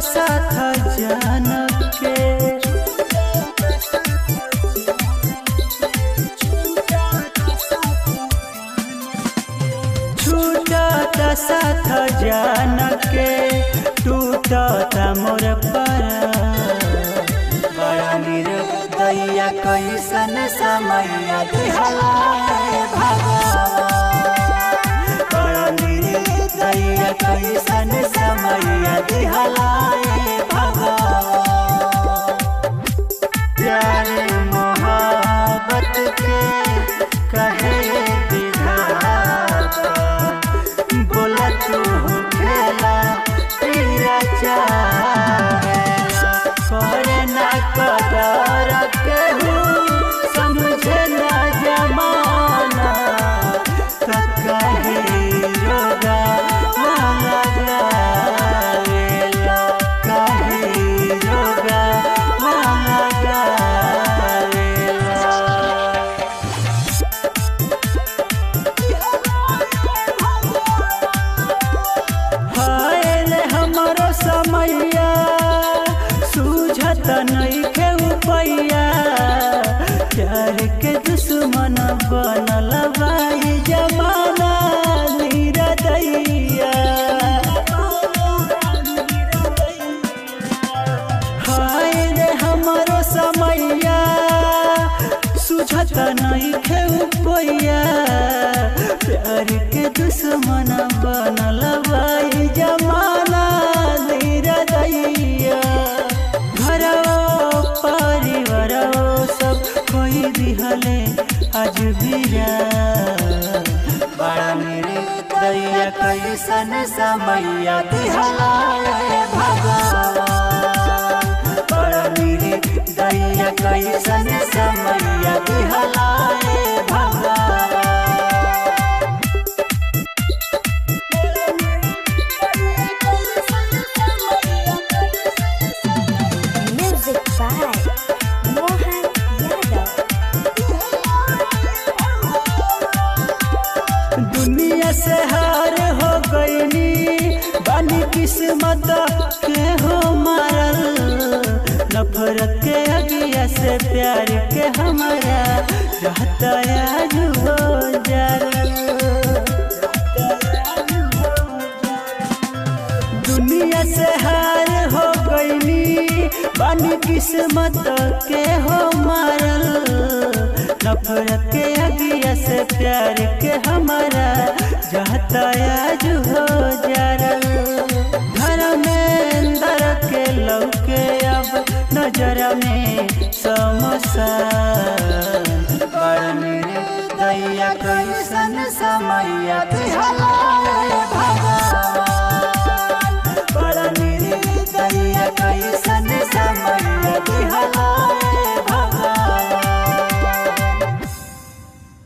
साथ जान के छूटता साथ जान के टूटता मोर पर बड़ा निर्दया कैसन समय दिहला भगवान बड़ा निर्दया कैसन समय दिहला भगवान प्यार मोहब्बत के कहे विधाता बोला तू खेला तेरा चाहेला करे ना कदर केहू समझे ना जमाना तो कहे रोगा लगावेला कहे रोगा लगावेला हमरो समैया सूझत नइखे उपैया प्यार के दुश्मन बनल बाई जमाना निर्दयिया हाय रे हमरो समैया सूझत नइखे उपैया प्यार के दुश्मन बनल बाई जमाना निर्दयिया घरवा परिवार सब कोई दिहले आज बिरा बड़ा निर्दया कैसन समय दिहला भगवान बड़ा निर्दया कैसन समय दिहला भगवान दुनिया से हार हो गईनी बानी किस्मत के हो मारल नफरत के अगिया से प्यार के हमारा रहता आज हो जारल दुनिया से हार हो गईनी बानी किस्मत के हो